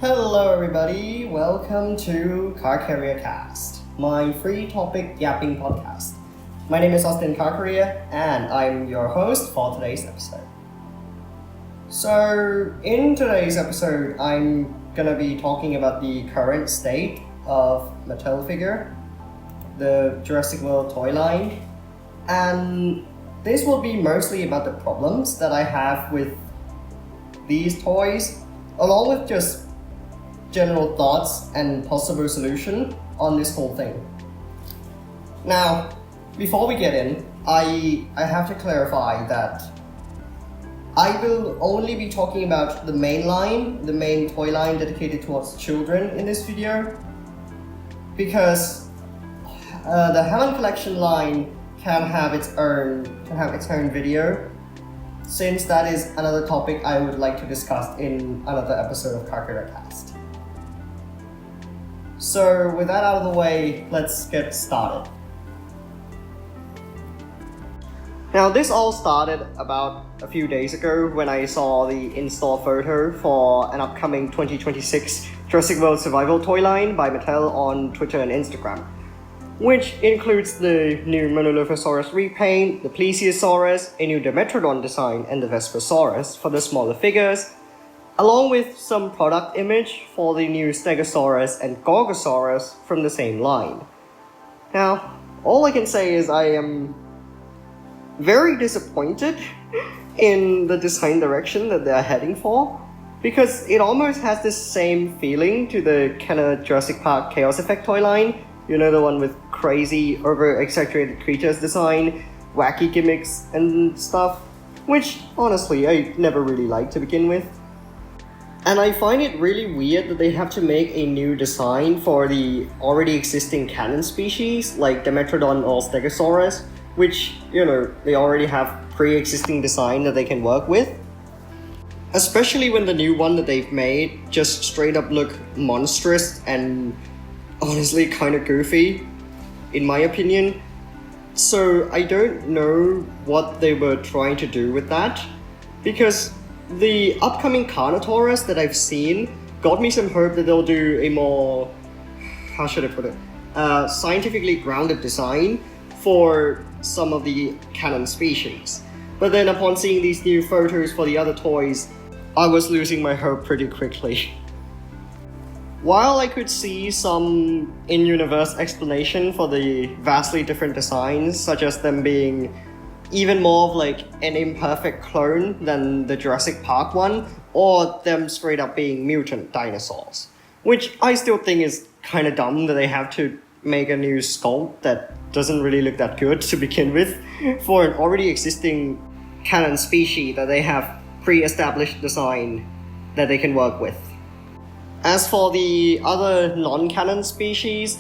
Hello everybody, welcome to CarchariaCast, my free topic yapping podcast. My name is Austin Carcharia and I'm your host for today's episode. So in today's episode, I'm gonna be talking about the current state of Mattel figure, the Jurassic World toy line, and this will be mostly about the problems that I have with these toys, along with just general thoughts and possible solution on this whole thing. Now, before we get in, I have to clarify that I will only be talking about the Mainline, the main toy line dedicated towards children in this video, because the Helen Collection line can have its own video, since that is another topic I would like to discuss in another episode of CarchariaCast. So with that out of the way, let's get started. Now this all started about a few days ago when I saw the in-store photo for an upcoming 2026 Jurassic World Survival toy line by Mattel on Twitter and Instagram, which includes the new Monolophosaurus repaint, the Plesiosaurus, a new Dimetrodon design, and the Vespasaurus for the smaller figures, along with some product image for the new Stegosaurus and Gorgosaurus from the same line. Now, all I can say is I am very disappointed in the design direction that they're heading for, because it almost has this same feeling to the Kenner Jurassic Park Chaos Effect toy line, you know, the one with crazy, over-exaggerated creatures design, wacky gimmicks and stuff, which honestly I never really liked to begin with. And I find it really weird that they have to make a new design for the already existing canon species like Dimetrodon or Stegosaurus, which, you know, they already have pre-existing design that they can work with. Especially when the new one that they've made just straight up look monstrous and honestly kind of goofy, in my opinion. So I don't know what they were trying to do with that, because the upcoming Carnotaurus that I've seen got me some hope that they'll do a more, how should I put it, scientifically grounded design for some of the canon species. But then upon seeing these new photos for the other toys, I was losing my hope pretty quickly. While I could see some in-universe explanation for the vastly different designs, such as them being even more of like an imperfect clone than the Jurassic Park one, or them straight up being mutant dinosaurs, which I still think is kind of dumb that they have to make a new sculpt that doesn't really look that good to begin with for an already existing canon species that they have pre-established design that they can work with. As for the other non-canon species,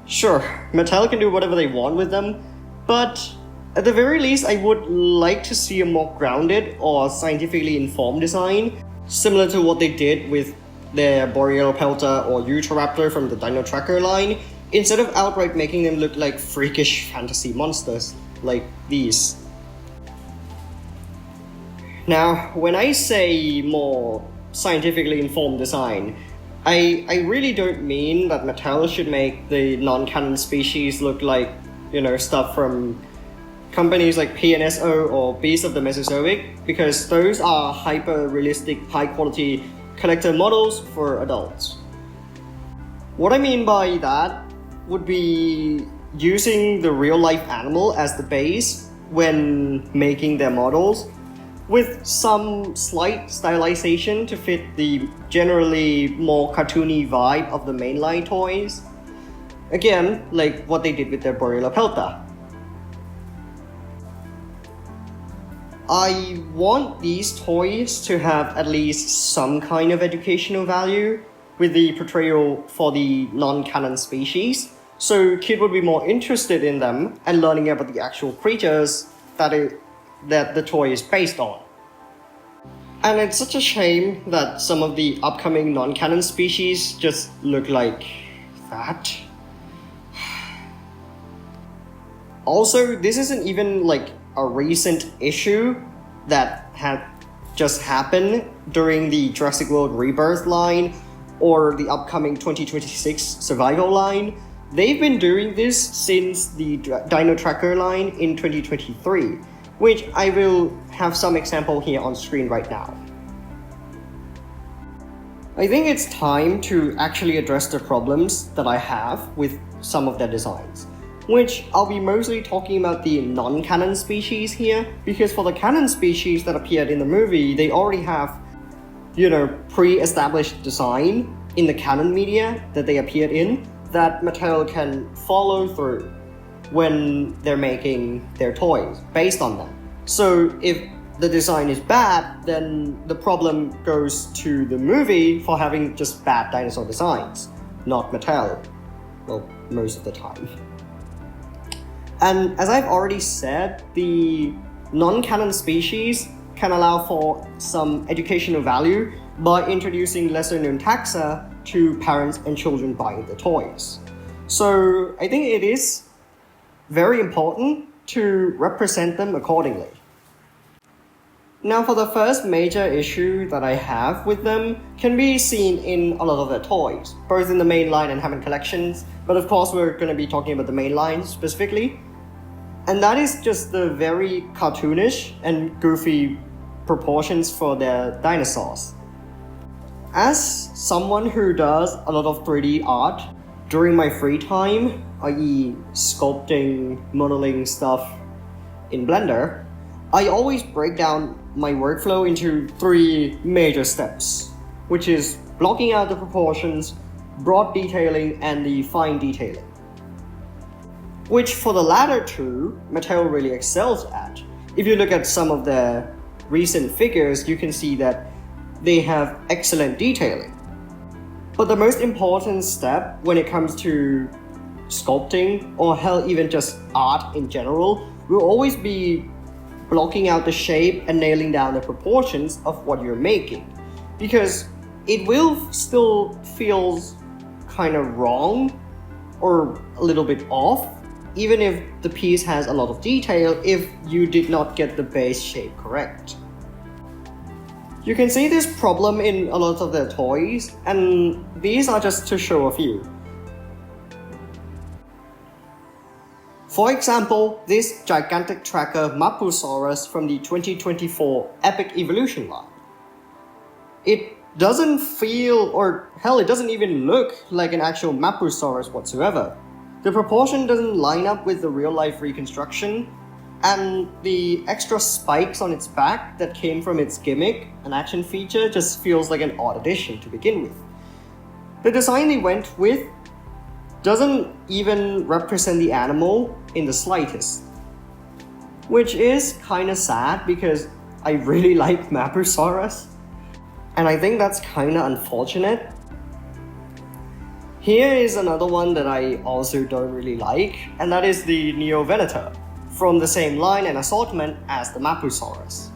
sure, Mattel can do whatever they want with them, but at the very least, I would like to see a more grounded or scientifically informed design, similar to what they did with their Borealopelta or Utahraptor from the Dino Tracker line, instead of outright making them look like freakish fantasy monsters like these. Now, when I say more scientifically informed design, I really don't mean that Mattel should make the non-canon species look like, you know, stuff from companies like PNSO or Beasts of the Mesozoic, because those are hyper-realistic, high-quality collector models for adults. What I mean by that would be using the real-life animal as the base when making their models, with some slight stylization to fit the generally more cartoony vibe of the mainline toys. Again, like what they did with their Borealopelta. I want these toys to have at least some kind of educational value with the portrayal for the non-canon species, so kids would be more interested in them and learning about the actual creatures that the toy is based on. And it's such a shame that some of the upcoming non-canon species just look like that. Also, this isn't even like a recent issue that had just happened during the Jurassic World Rebirth line, or the upcoming 2026 Survival line, they've been doing this since the Dino Tracker line in 2023, which I will have some example here on screen right now. I think it's time to actually address the problems that I have with some of their designs, which I'll be mostly talking about the non-canon species here, because for the canon species that appeared in the movie, they already have, pre-established design in the canon media that they appeared in that Mattel can follow through when they're making their toys based on them. So if the design is bad, then the problem goes to the movie for having just bad dinosaur designs, not Mattel. Well, most of the time. And as I've already said, the non-canon species can allow for some educational value by introducing lesser-known taxa to parents and children buying the toys. So I think it is very important to represent them accordingly. Now, for the first major issue that I have with them can be seen in a lot of their toys, both in the mainline and Hammond collections, but of course we're going to be talking about the mainline specifically. And that is just the very cartoonish and goofy proportions for their dinosaurs. As someone who does a lot of 3D art during my free time, i.e. sculpting, modeling stuff in Blender, I always break down my workflow into 3 major steps, which is blocking out the proportions, broad detailing, and the fine detailing. Which for the latter 2, Mattel really excels at. If you look at some of their recent figures, you can see that they have excellent detailing. But the most important step when it comes to sculpting, or hell, even just art in general, will always be blocking out the shape and nailing down the proportions of what you're making. Because it will still feel kind of wrong or a little bit off, even if the piece has a lot of detail, if you did not get the base shape correct. You can see this problem in a lot of their toys, and these are just to show a few. For example, this gigantic tracker Mapusaurus from the 2024 Epic Evolution line. It doesn't feel, or hell, it doesn't even look like an actual Mapusaurus whatsoever. The proportion doesn't line up with the real-life reconstruction, and the extra spikes on its back that came from its gimmick, an action feature, just feels like an odd addition to begin with. The design they went with doesn't even represent the animal in the slightest, which is kinda sad because I really like Mapusaurus, and I think that's kinda unfortunate. Here is another one that I also don't really like, and that is the Neovenator, from the same line and assortment as the Mapusaurus.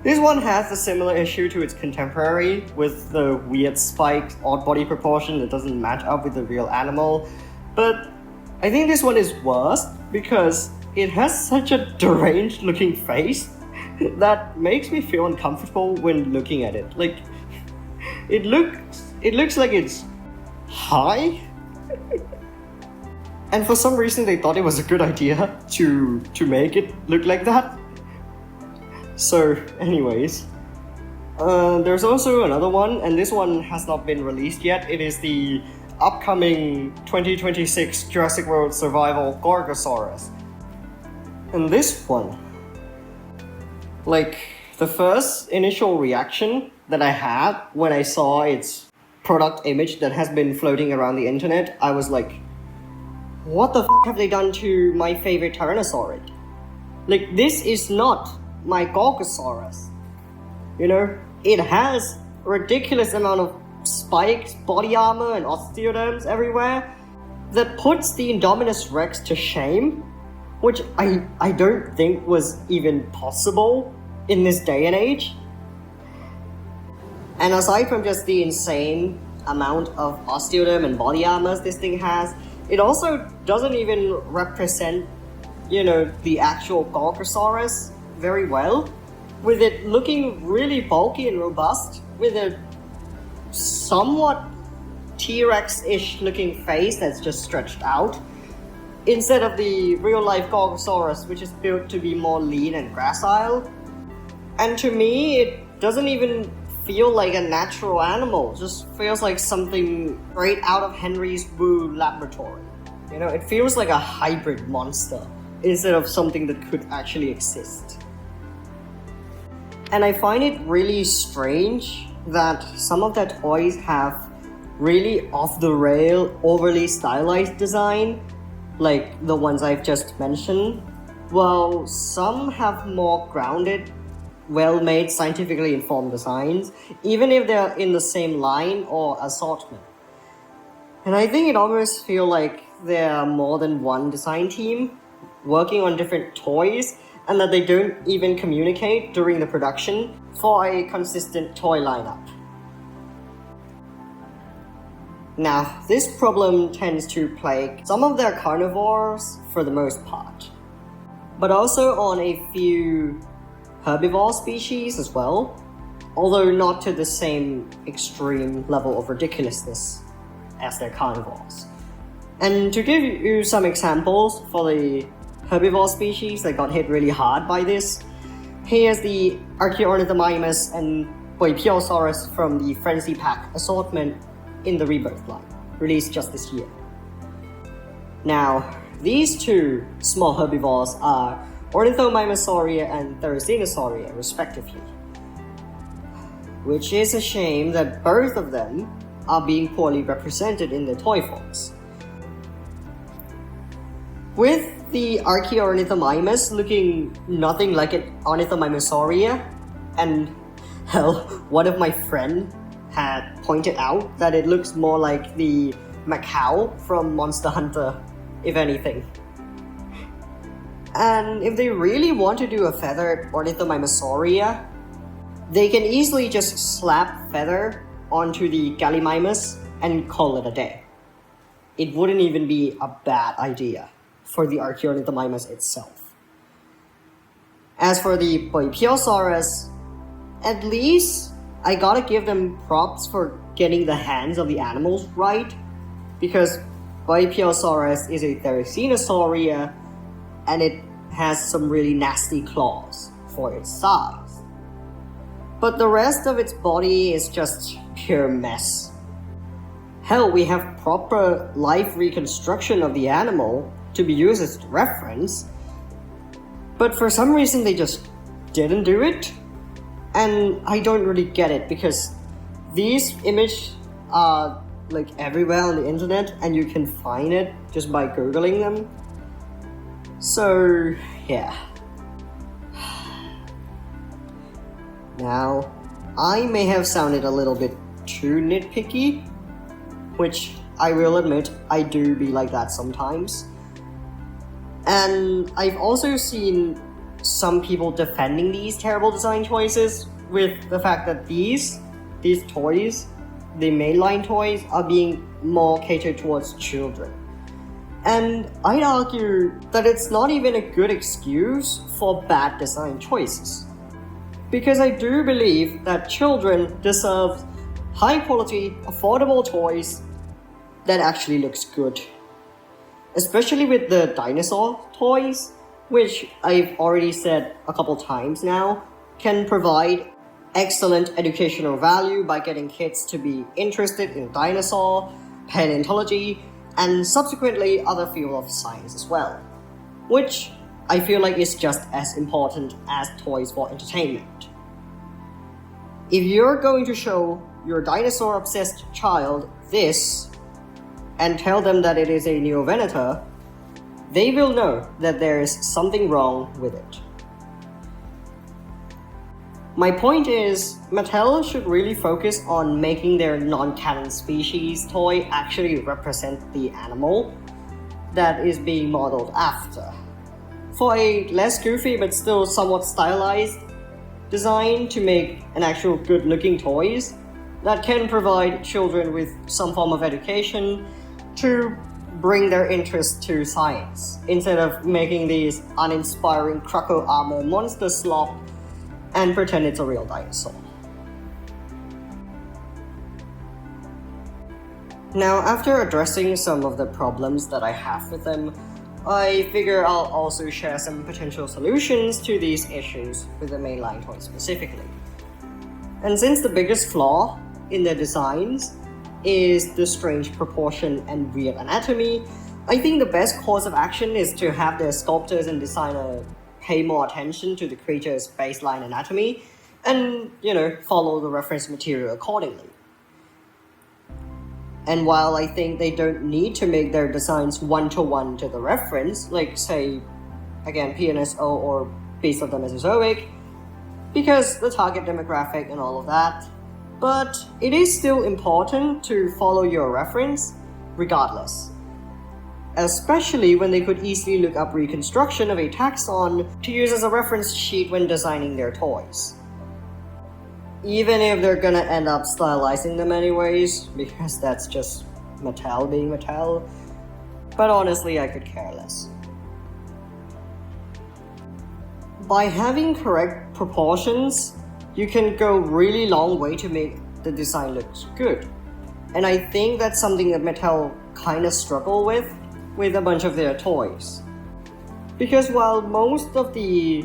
This one has a similar issue to its contemporary, with the weird spiked, odd body proportion that doesn't match up with the real animal, but I think this one is worse because it has such a deranged looking face that makes me feel uncomfortable when looking at it. Like, it looks like it's high? And for some reason they thought it was a good idea to make it look like that. So anyways, there's also another one, and this one has not been released yet. It is the upcoming 2026 Jurassic World Survival Gorgosaurus. And this one, like, the first initial reaction that I had when I saw its product image that has been floating around the internet, I was like, what the f have they done to my favorite Tyrannosaurid? Like, this is not my Gorgosaurus. It has a ridiculous amount of spikes, body armor, and osteoderms everywhere that puts the Indominus Rex to shame, which I don't think was even possible in this day and age. And aside from just the insane amount of osteoderm and body armors this thing has, it also doesn't even represent, the actual Gorgosaurus very well, with it looking really bulky and robust, with a somewhat T-Rex-ish looking face that's just stretched out, instead of the real-life Gorgosaurus, which is built to be more lean and gracile. And to me, it doesn't even feel like a natural animal, it just feels like something straight out of Henry's Wu laboratory. You know, it feels like a hybrid monster, instead of something that could actually exist. And I find it really strange that some of their toys have really off-the-rail, overly stylized design, like the ones I've just mentioned, while some have more grounded, well-made, scientifically informed designs, even if they're in the same line or assortment. And I think it almost feels like there are more than one design team working on different toys, and that they don't even communicate during the production for a consistent toy lineup. Now, this problem tends to plague some of their carnivores for the most part, but also on a few herbivore species as well, although not to the same extreme level of ridiculousness as their carnivores. And to give you some examples for the herbivore species that got hit really hard by this, here's the Archaeornithomimus and Boipiosaurus from the Frenzy Pack assortment in the Rebirth line, released just this year. Now, these two small herbivores are Ornithomimosauria and Therizzinosauria, respectively, which is a shame that both of them are being poorly represented in their toy forms. With the Archaeornithomimus looking nothing like an Ornithomimosauria, and hell, one of my friends had pointed out that it looks more like the macaw from Monster Hunter, if anything. And if they really want to do a feathered Ornithomimosauria, they can easily just slap feather onto the Gallimimus and call it a day. It wouldn't even be a bad idea for the Archaeornithomimus itself. As for the Boipiosaurus, at least I gotta give them props for getting the hands of the animals right, because Boipiosaurus is a Therizzinosauria and it has some really nasty claws for its size. But the rest of its body is just pure mess. Hell, we have proper life reconstruction of the animal to be used as reference, but for some reason they just didn't do it, and I don't really get it, because these images are like everywhere on the internet and you can find it just by googling them. So yeah. Now, I may have sounded a little bit too nitpicky, which I will admit I do be like that sometimes. And I've also seen some people defending these terrible design choices with the fact that these toys, the mainline toys, are being more catered towards children. And I'd argue that it's not even a good excuse for bad design choices. Because I do believe that children deserve high quality, affordable toys that actually looks good. Especially with the dinosaur toys, which I've already said a couple times now, can provide excellent educational value by getting kids to be interested in dinosaur, paleontology, and subsequently other fields of science as well, which I feel like is just as important as toys for entertainment. If you're going to show your dinosaur-obsessed child this and tell them that it is a Neovenator, they will know that there is something wrong with it. My point is, Mattel should really focus on making their non-canon species toy actually represent the animal that is being modeled after. For a less goofy but still somewhat stylized design to make an actual good-looking toys that can provide children with some form of education to bring their interest to science, instead of making these uninspiring Krakow armor monster slop and pretend it's a real dinosaur. Now, after addressing some of the problems that I have with them, I figure I'll also share some potential solutions to these issues with the mainline toys specifically. And since the biggest flaw in their designs is the strange proportion and weird anatomy, I think the best course of action is to have the sculptors and designer pay more attention to the creature's baseline anatomy and, follow the reference material accordingly. And while I think they don't need to make their designs one-to-one to the reference, like say, again, PNSO or Beast of the Mesozoic, because the target demographic and all of that, but it is still important to follow your reference regardless. Especially when they could easily look up reconstruction of a taxon to use as a reference sheet when designing their toys. Even if they're gonna end up stylizing them anyways, because that's just Mattel being Mattel. But honestly, I could care less. By having correct proportions, you can go really long way to make the design look good. And I think that's something that Mattel kinda struggle with a bunch of their toys. Because while most of the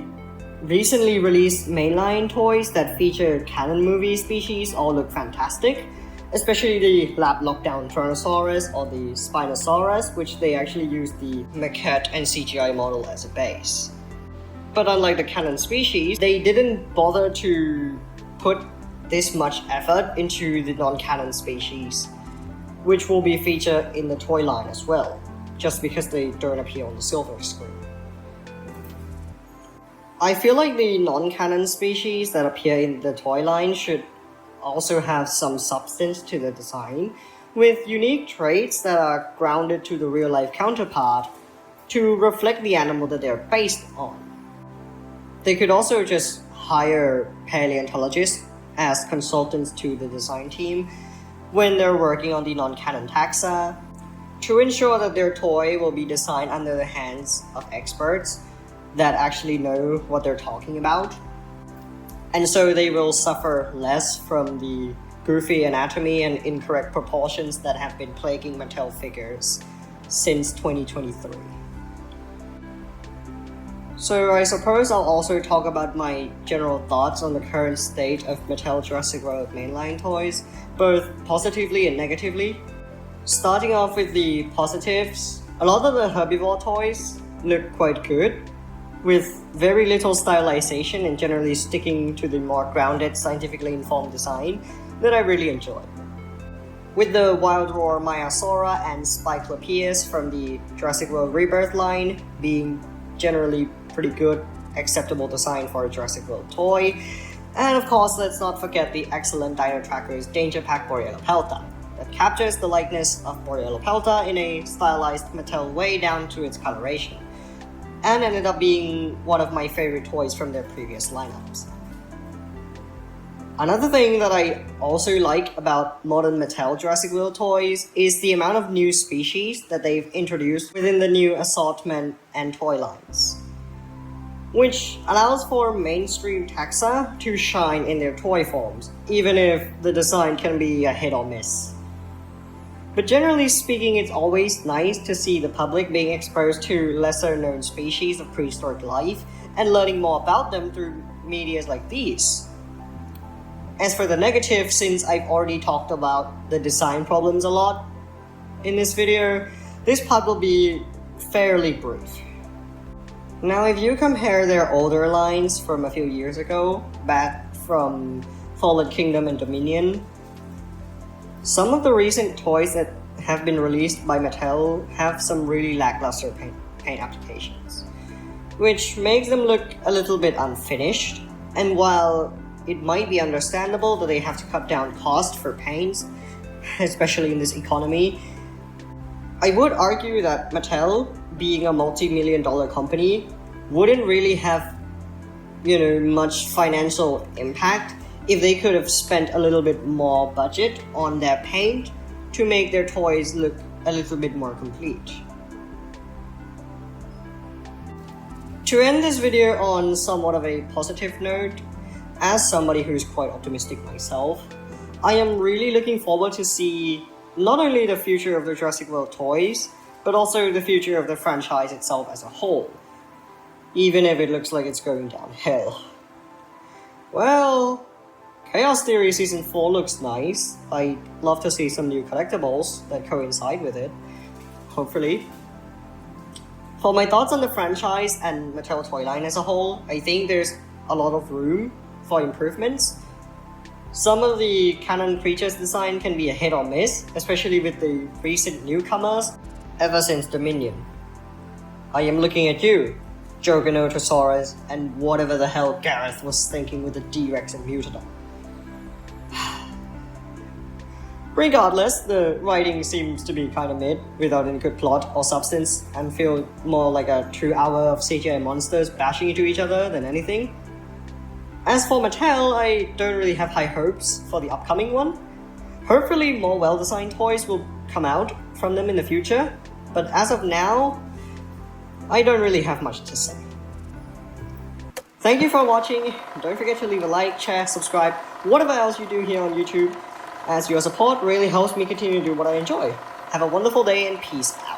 recently released mainline toys that feature canon movie species all look fantastic, especially the lab lockdown Tyrannosaurus or the Spinosaurus, which they actually use the maquette and CGI model as a base. But unlike the canon species, they didn't bother to put this much effort into the non-canon species, which will be featured in the toy line as well, just because they don't appear on the silver screen. I feel like the non-canon species that appear in the toy line should also have some substance to the design, with unique traits that are grounded to the real-life counterpart to reflect the animal that they're based on. They could also just hire paleontologists as consultants to the design team when they're working on the non-canon taxa to ensure that their toy will be designed under the hands of experts that actually know what they're talking about. And so they will suffer less from the goofy anatomy and incorrect proportions that have been plaguing Mattel figures since 2023. So I suppose I'll also talk about my general thoughts on the current state of Mattel Jurassic World mainline toys, both positively and negatively. Starting off with the positives, a lot of the herbivore toys look quite good, with very little stylization and generally sticking to the more grounded, scientifically informed design that I really enjoy. With the Wild Roar Maiasaura and Spikelopeus from the Jurassic World Rebirth line being generally pretty good, acceptable design for a Jurassic World toy. And of course, let's not forget the excellent Dino Tracker's Danger Pack Borealopelta that captures the likeness of Borealopelta in a stylized Mattel way down to its coloration, and ended up being one of my favorite toys from their previous lineups. Another thing that I also like about modern Mattel Jurassic World toys is the amount of new species that they've introduced within the new assortment and toy lines, which allows for mainstream taxa to shine in their toy forms, even if the design can be a hit or miss. But generally speaking, it's always nice to see the public being exposed to lesser known species of prehistoric life and learning more about them through medias like these. As for the negative, since I've already talked about the design problems a lot in this video, this part will be fairly brief. Now, if you compare their older lines from a few years ago, back from Fallen Kingdom and Dominion, some of the recent toys that have been released by Mattel have some really lackluster paint applications, which makes them look a little bit unfinished. And while it might be understandable that they have to cut down cost for paints, especially in this economy, I would argue that Mattel, being a multi-million-dollar company, wouldn't really have, much financial impact if they could have spent a little bit more budget on their paint to make their toys look a little bit more complete. To end this video on somewhat of a positive note, as somebody who's quite optimistic myself, I am really looking forward to see not only the future of the Jurassic World toys, but also the future of the franchise itself as a whole, even if it looks like it's going downhill. Well, Chaos Theory Season 4 looks nice. I'd love to see some new collectibles that coincide with it, hopefully. For my thoughts on the franchise and Mattel toy line as a whole, I think there's a lot of room for improvements. Some of the canon creatures design can be a hit or miss, especially with the recent newcomers ever since Dominion. I am looking at you, Juggernotosaurus, and whatever the hell Gareth was thinking with the D-Rex and Mutador. Regardless, the writing seems to be kinda mid, without any good plot or substance, and feel more like a true hour of CGI monsters bashing into each other than anything. As for Mattel, I don't really have high hopes for the upcoming one. Hopefully more well-designed toys will come out from them in the future, but as of now, I don't really have much to say. Thank you for watching. Don't forget to leave a like, share, subscribe, whatever else you do here on YouTube, as your support really helps me continue to do what I enjoy. Have a wonderful day and peace out.